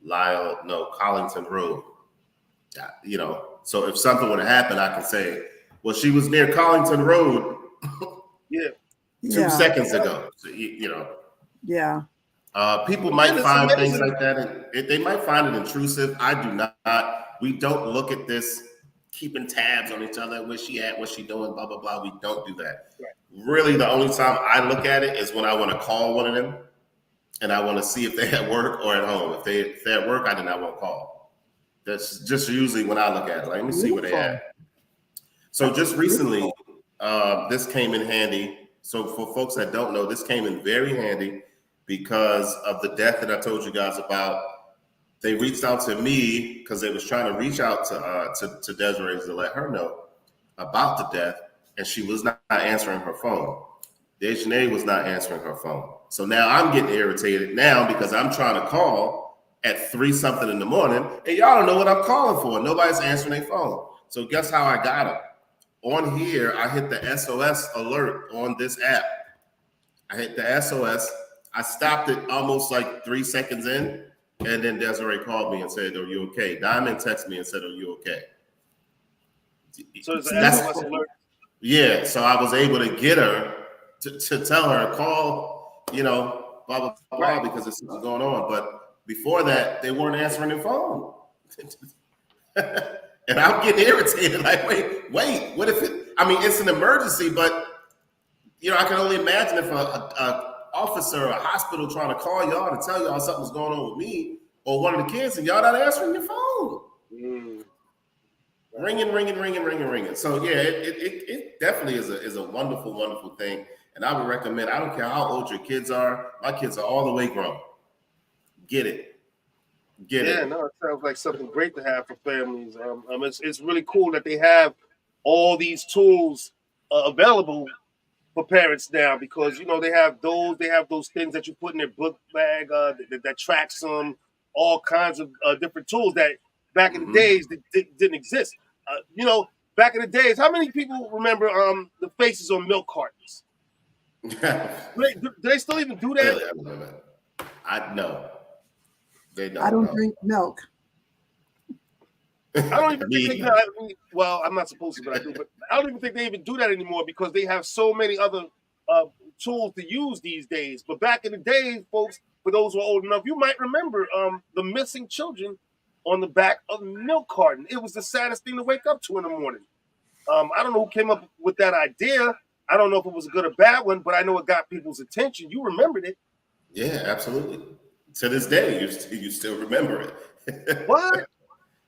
Collington Road. You know, so if something would have happened, I could say, well, she was near Collington Road Yeah. 2 seconds ago. So, you know. Yeah. People might find things like that, and they might find it intrusive. I do not. We don't look at this keeping tabs on each other. Where's she at? What's she doing? Blah, blah, blah. We don't do that. Right. Really, the only time I look at it is when I want to call one of them, and I want to see if they're at work or at home. If they're at work, I do not want to call. That's just usually when I look at it. Like, let me see where they're at. So just recently, this came in handy. So for folks that don't know, this came in very handy because of the death that I told you guys about. They reached out to me because they was trying to reach out to Desiree to let her know about the death, and she was not answering her phone. Dejanay was not answering her phone. So now I'm getting irritated now because I'm trying to call at 3-something in the morning, and y'all don't know what I'm calling for. Nobody's answering their phone. So guess how I got it? On here, I hit the SOS alert on this app. I hit the SOS. I stopped it almost like 3 seconds in, and then Desiree called me and said, "Are you okay?" Diamond texted me and said, "Are you okay?" So there's an SOS alert. Yeah, so I was able to get her to tell her, call, you know, blah, blah, blah, Right. because this was going on. But before that, they weren't answering their phone. And I'm getting irritated. Like, wait, what if it, I mean, it's an emergency, but, you know, I can only imagine if a officer or a hospital trying to call y'all to tell y'all something's going on with me or one of the kids and y'all not answering your phone. Ringing. So yeah, it definitely is a wonderful, wonderful thing. And I would recommend, I don't care how old your kids are, my kids are all the way grown. Get it. Yeah, no, it sounds like something great to have for families. It's really cool that they have all these tools available for parents now, because you know they have those things that you put in their book bag that tracks them, all kinds of different tools that back in the days that didn't exist. You know, back in the days, how many people remember the faces on milk cartons? Do they still even do that? I remember. I know. They don't. I don't drink milk. I don't even think well, I'm not supposed to, but I do. But I don't even think they even do that anymore because they have so many other tools to use these days. But back in the days, folks, for those who are old enough, you might remember the missing children on the back of the milk carton. It was the saddest thing to wake up to in the morning. I don't know who came up with that idea. I don't know if it was a good or bad one, but I know it got people's attention. You remembered it. Yeah, absolutely. To this day, you still remember it. What?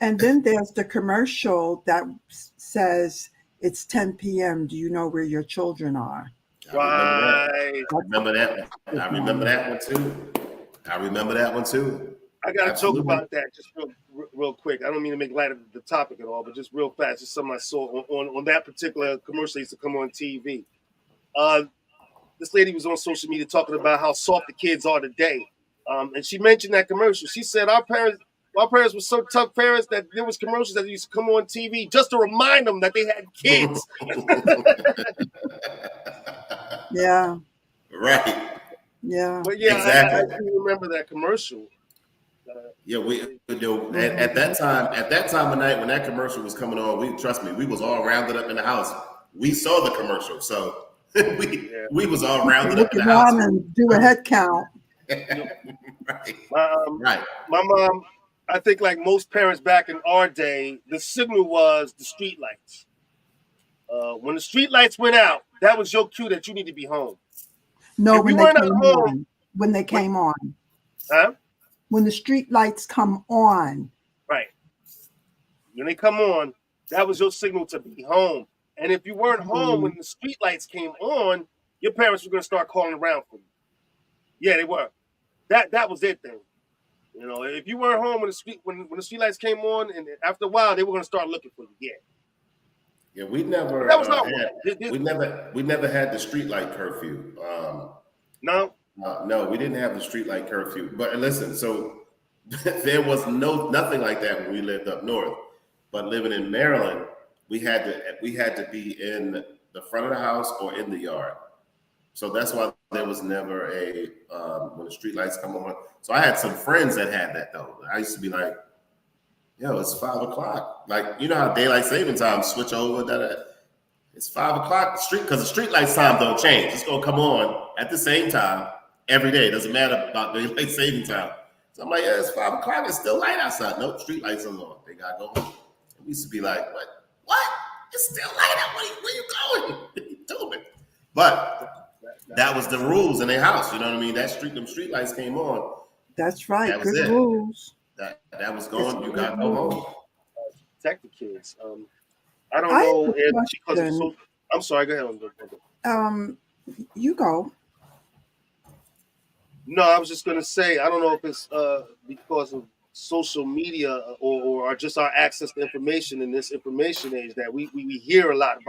And then there's the commercial that says it's 10 p.m. Do you know where your children are? Right. I remember that. I remember that one too. I got to talk Absolutely. about that just real quick. I don't mean to make light of the topic at all, but just real fast, just something I saw on that particular commercial that used to come on TV. This lady was on social media talking about how soft the kids are today. And she mentioned that commercial. She said our parents were so tough parents that there was commercials that used to come on TV just to remind them that they had kids. Yeah. Right. Yeah. But yeah, Exactly. I do remember that commercial. Yeah, at that time of night when that commercial was coming on, we was all rounded up in the house. We saw the commercial, so we was all rounded up in the house. And do a head count. Right. My mom, I think like most parents back in our day, the signal was the street lights. When the street lights went out, that was your cue that you need to be home. No, If when you they weren't came at home- on. When they came on. Huh? When the street lights come on. Right. When they come on, that was your signal to be home. And if you weren't home when the street lights came on, your parents were going to start calling around for you. Yeah, they were. That was their thing. You know, if you weren't home when the street lights came on, and after a while they were going to start looking for you. Yeah. Yeah, we never. That was not we never had the streetlight curfew. No. No, we didn't have the streetlight curfew. But listen, so there was nothing like that when we lived up north. But living in Maryland, we had to be in the front of the house or in the yard. So that's why there was never a when the street lights come on. So I had some friends that had that though. I used to be like, yo, it's 5 o'clock. Like, you know how daylight saving time switch over, it's 5 o'clock because the street lights time don't change. It's gonna come on at the same time every day. It doesn't matter about daylight saving time. So I'm like, yeah, it's 5 o'clock. It's still light outside. Nope, street lights are on. They gotta go home. We used to be like, what? It's still light out. Where you going? What are you doing? But that was the rules in their house. You know what I mean? Them street lights came on. That's right. That was Good it. rules. That was going. You got to go home. Protect the kids. I don't know if because of I'm sorry. Go ahead. You go. No, I was just gonna say I don't know if it's because of social media or just our access to information in this information age that we hear a lot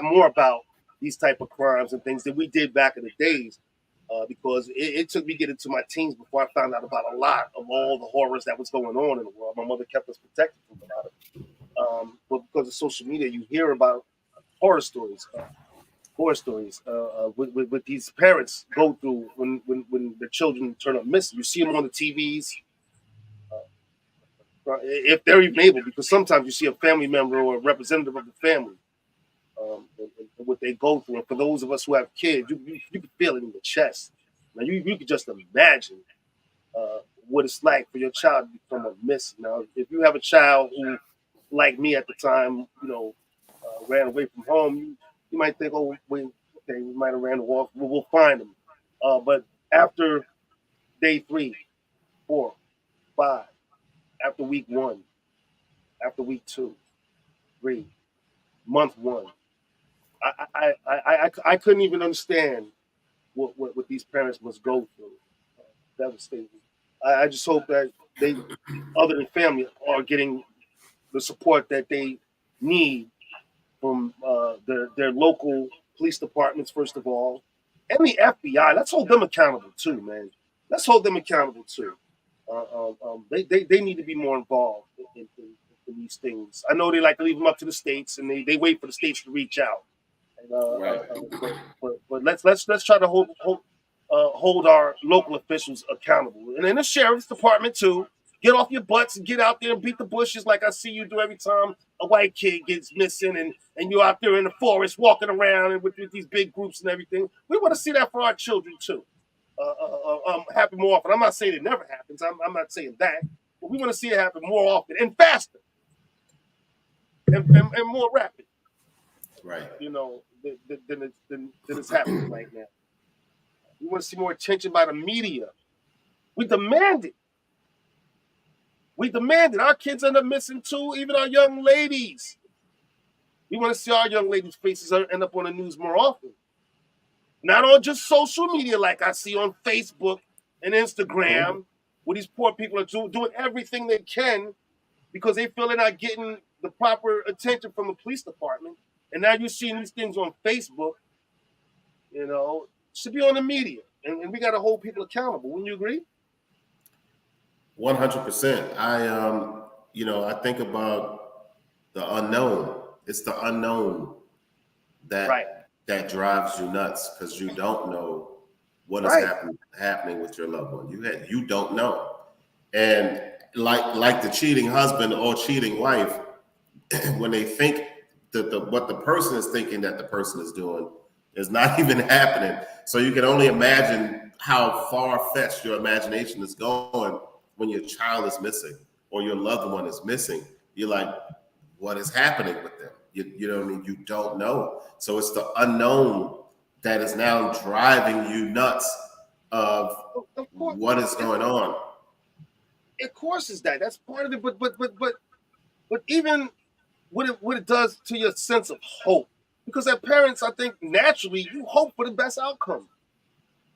more about these type of crimes and things than we did back in the days. Because it took me getting to my teens before I found out about a lot of all the horrors that was going on in the world. My mother kept us protected from a lot of it. But because of social media, you hear about horror stories with these parents go through when their children turn up missing. You see them on the TVs, if they're even able, because sometimes you see a family member or a representative of the family, and what they go through. And for those of us who have kids, you can feel it in your chest. Now you can just imagine what it's like for your child to become a missing. Now, if you have a child who, like me at the time, ran away from home, you might think, oh, wait, okay, we might have ran off. We'll find them. But after day 3, 4, 5, after week 1, after week 2, 3, month 1, I couldn't even understand what these parents must go through. Devastating. I just hope that they, other than family, are getting the support that they need from their local police departments, first of all, and the FBI. Let's hold them accountable too, man. Let's hold them accountable too. They need to be more involved in these things. I know they like to leave them up to the states, and they wait for the states to reach out. But let's try to hold our local officials accountable, and then the sheriff's department too. Get off your butts and get out there and beat the bushes like I see you do every time a white kid gets missing and you're out there in the forest walking around and with these big groups and everything. We want to see that for our children too. Happen more often. I'm not saying it never happens. I'm not saying that, but we want to see it happen more often and faster and more rapid. Right. Than it's happening right now. We want to see more attention by the media. We demand it. Our kids end up missing too, even our young ladies. We want to see our young ladies' faces end up on the news more often. Not on just social media like I see on Facebook and Instagram, where these poor people are doing everything they can because they feel they're not getting the proper attention from the police department. And now you're seeing these things on Facebook, should be on the media. And we got to hold people accountable. Wouldn't you agree? 100%. I think about the unknown. It's the unknown that drives you nuts because you don't know what is happening with your loved one. You don't know. And like the cheating husband or cheating wife, when they think that what the person is thinking that the person is doing is not even happening. So you can only imagine how far-fetched your imagination is going when your child is missing or your loved one is missing. You're like, what is happening with them? You know what I mean? You don't know. So it's the unknown that is now driving you nuts of what is going on. Of course it's that. That's part of it. But even what it does to your sense of hope. Because as parents, I think naturally you hope for the best outcome.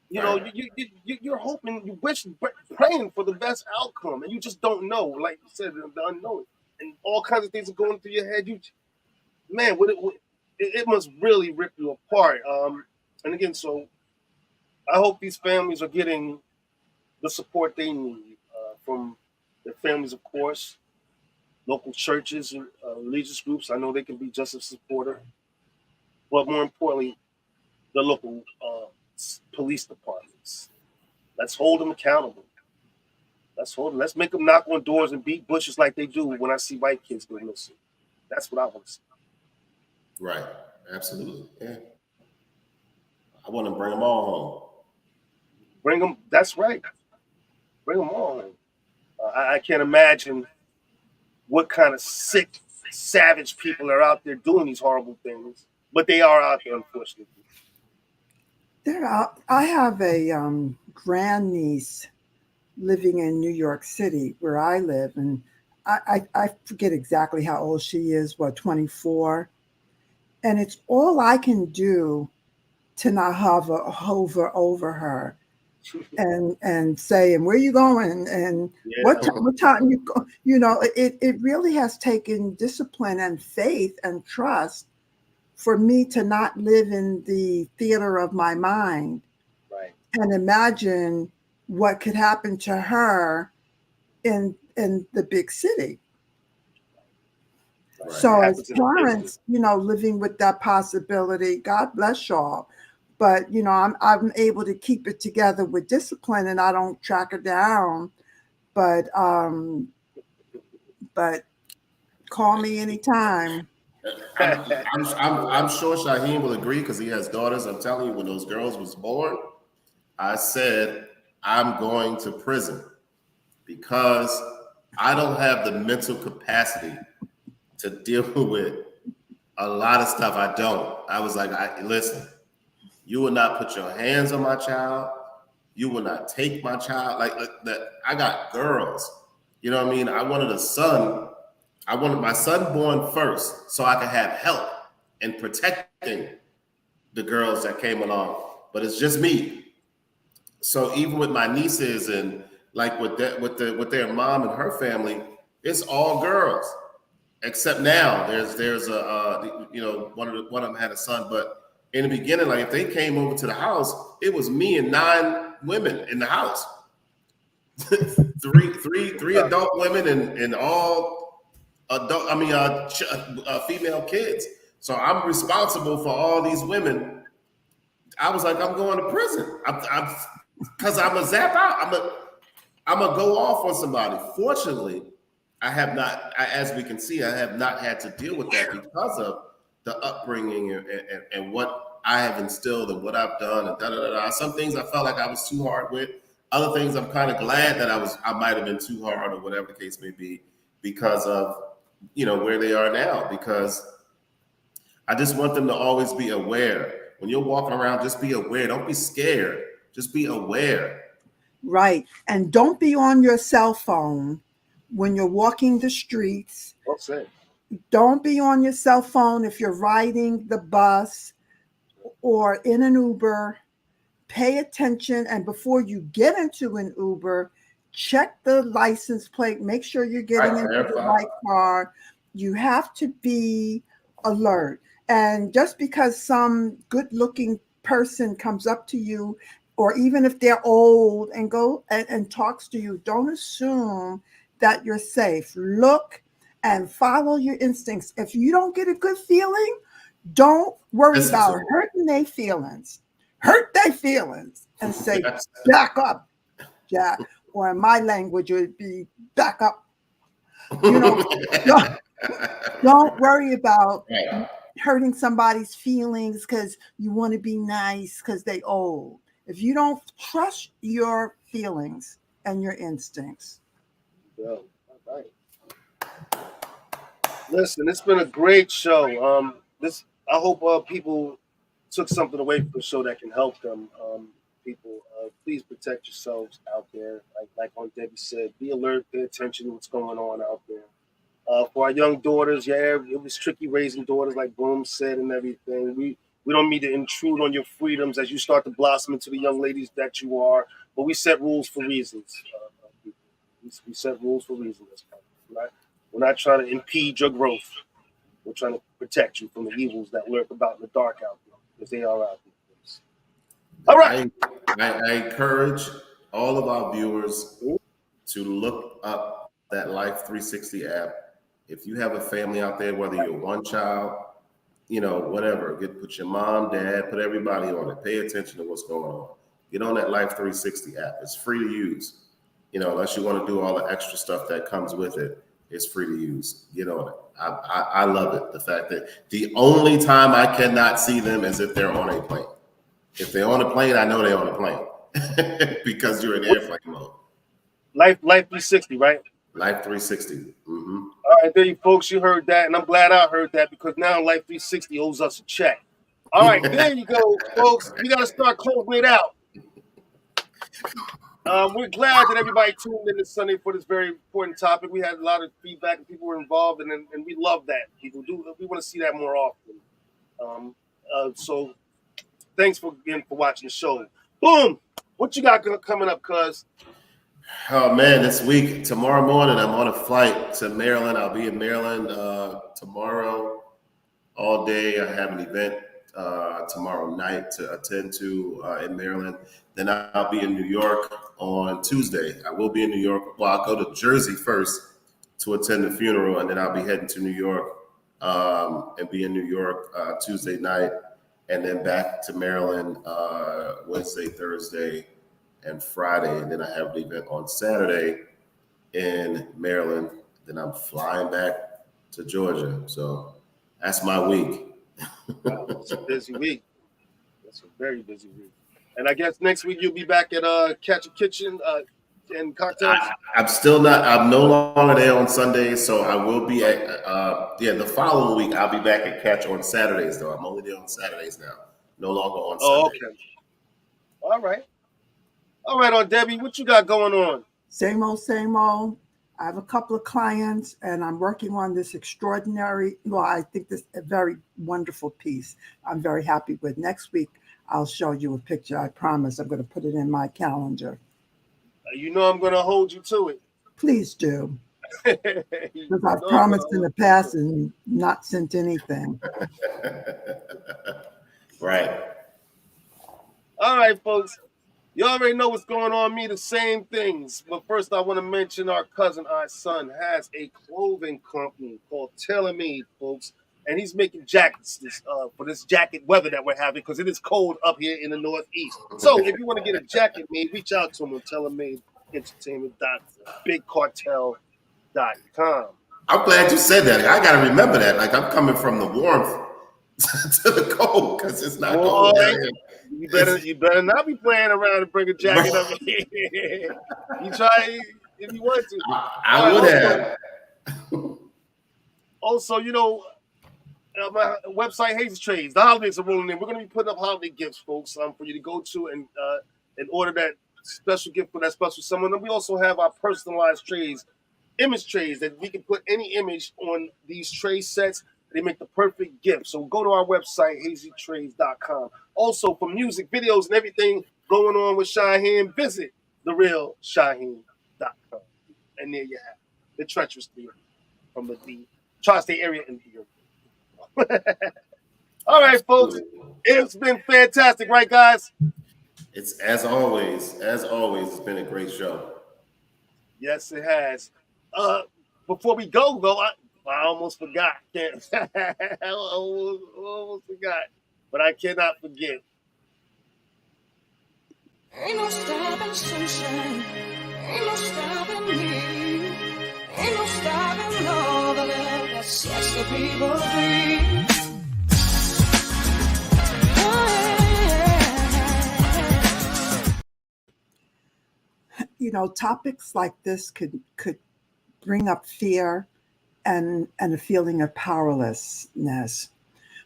You're hoping, you wish, praying for the best outcome, and you just don't know. Like you said, the unknown, and all kinds of things are going through your head. It must really rip you apart. And again, so I hope these families are getting the support they need from their families, of course, local churches and religious groups. I know they can be just as supportive, but more importantly, the local police departments. Let's hold them accountable. Let's make them knock on doors and beat bushes like they do when I see white kids go missing. That's what I want to see. Right. Absolutely. Yeah. I want to bring them all home. Bring them. That's right. Bring them all home. I can't imagine what kind of sick, savage people are out there doing these horrible things, but they are out there, unfortunately. I have a grandniece living in New York City where I live, and I forget exactly how old she is, 24. And it's all I can do to not hover over her and say, and where you going? And what time you go? You know, it really has taken discipline and faith and trust for me to not live in the theater of my mind, right, and imagine what could happen to her in the big city. Right. So as parents, you know, living with that possibility, God bless y'all. But, you know, I'm able to keep it together with discipline, and I don't track her down. But call me anytime. I'm sure Shaheem will agree because he has daughters. I'm telling you, when those girls was born, I said, I'm going to prison because I don't have the mental capacity to deal with a lot of stuff. I don't. I was like, listen, you will not put your hands on my child. You will not take my child. Like that. I got girls. You know what I mean? I wanted a son. I wanted my son born first so I could have help in protecting the girls that came along. But it's just me. So even with my nieces and like with their mom and her family, it's all girls. Except now, there's a you know, one of them had a son, but in the beginning, like if they came over to the house, it was me and 9 women in the house, three adult women and all adult, female kids. So I'm responsible for all these women. I was like, I'm going to prison. I'm because I'm a zap out. I'm a go off on somebody. Fortunately, I have not, as we can see, I have not had to deal with that because of the upbringing and what I have instilled and what I've done and da-da-da-da. Some things I felt like I was too hard with. Other things I'm kind of glad that I might have been too hard or whatever the case may be because of, you know, where they are now. Because I just want them to always be aware. When you're walking around, just be aware. Don't be scared. Just be aware. Right. And don't be on your cell phone when you're walking the streets. Well said. Don't be on your cell phone if you're riding the bus or in an Uber. Pay attention, and before you get into an Uber, check the license plate. Make sure you're getting into the right car. You have to be alert. And just because some good-looking person comes up to you, or even if they're old and go and talks to you, don't assume that you're safe. Look and follow your instincts. If you don't get a good feeling, don't worry about hurting their feelings. Hurt their feelings and say, back up, Jack. Or in my language, it would be back up. You know, don't worry about hurting somebody's feelings because you want to be nice because they old. If you don't trust your feelings and your instincts. Yeah, all right. Listen, it's been a great show. I hope people took something away from the show that can help them. People, please protect yourselves out there. Like Debbie said, be alert, pay attention to what's going on out there. For our young daughters, it was tricky raising daughters, like Boom said, and everything. We don't mean to intrude on your freedoms as you start to blossom into the young ladies that you are, but we set rules for reasons. We set rules for reasons. We're not trying to impede your growth. We're trying to protect you from the evils that lurk about in the dark out there, because they are out there. All right. I encourage all of our viewers to look up that Life 360 app. If you have a family out there, whether you're one child, whatever. Put your mom, dad, put everybody on it. Pay attention to what's going on. Get on that Life 360 app. It's free to use. Unless you want to do all the extra stuff that comes with it, it's free to use. Get on it. I love it. The fact that the only time I cannot see them is if they're on a plane. If they're on a plane, I know they're on a plane because you're in airplane mode. Life 360, right? Life 360. Mm-hmm. All right, there you folks. You heard that, and I'm glad I heard that because now Life 360 owes us a check. All right, there you go, folks. We got to start closing it out. We're glad that everybody tuned in this Sunday for this very important topic. We had a lot of feedback and people were involved, and we love that. People do. We want to see that more often. So thanks for watching the show. Boom. What you got coming up, cuz? Oh man, this week, tomorrow morning, I'm on a flight to Maryland. I'll be in Maryland tomorrow all day. I have an event tomorrow night to attend to in Maryland. Then I'll be in New York on Tuesday. I will be in New York. Well, I'll go to Jersey first to attend the funeral, and then I'll be heading to New York and be in New York Tuesday night, and then back to Maryland Wednesday, Thursday, and Friday. And then I have the event on Saturday in Maryland. Then I'm flying back to Georgia. So that's my week. It's a busy week. It's a very busy week. And I guess next week you'll be back at Catch a Kitchen and Cocktails. I'm no longer there on Sundays, so I will be at the following week I'll be back at Catch on Saturdays though. I'm only there on Saturdays now. No longer on Sundays. Oh, okay. All right, Aunt Debbie, what you got going on? Same old, same old. I have a couple of clients, and I'm working on this I think this a very wonderful piece I'm very happy with. Next week, I'll show you a picture. I promise. I'm going to put it in my calendar. You know I'm going to hold you to it. Please do. Because I've promised in the past and not sent anything. Right. All right, folks. You already know what's going on. Me, the same things. But first, I want to mention our cousin, our son, has a clothing company called TaylorMade, folks. And he's making jackets for this jacket weather that we're having because it is cold up here in the Northeast. So if you want to get a jacket made, reach out to him on TaylorMade.bigcartel.com. I'm glad you said that. I got to remember that. Like I'm coming from the warmth to the cold because it's not cold down here. You better not be playing around and bring a jacket up here. You try if you want to. I would have. Also, my website, Hazy Trades. The holidays are rolling in. We're going to be putting up holiday gifts, folks, for you to go to and order that special gift for that special someone. And we also have our personalized trays, image trays that we can put any image on these tray sets. They make the perfect gift. So go to our website, hazytrades.com. Also, for music, videos, and everything going on with Shyheim, visit therealshyheim.com. And there you have the treacherous theory from the tri-state area in New York. All right, folks. It's been fantastic, right, guys? It's as always, it's been a great show. Yes, it has. Before we go, though, I almost forgot. I almost forgot. But I cannot forget. Ain't no stopping sunshine. Ain't no stopping me. Ain't no stopping all the love that sets the people free. Topics like this could bring up fear and a feeling of powerlessness.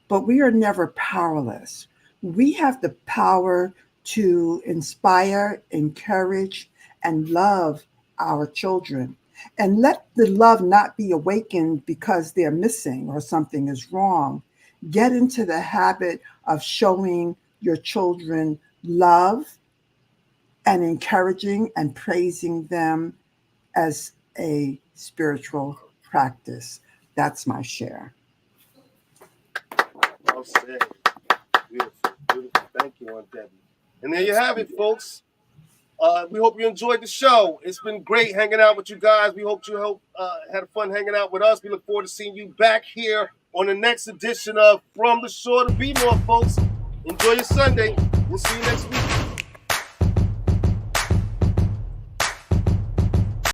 But we are never powerless. We have the power to inspire, encourage, and love our children. And let the love not be awakened because they're missing or something is wrong. Get into the habit of showing your children love and encouraging and praising them as a spiritual practice. That's my share. Well said. Beautiful, beautiful. Thank you, Aunt Debbie. And there you have it, folks. We hope you enjoyed the show. It's been great hanging out with you guys. We hope you had fun hanging out with us. We look forward to seeing you back here on the next edition of From the Shore to Be More, folks. Enjoy your Sunday. We'll see you next week.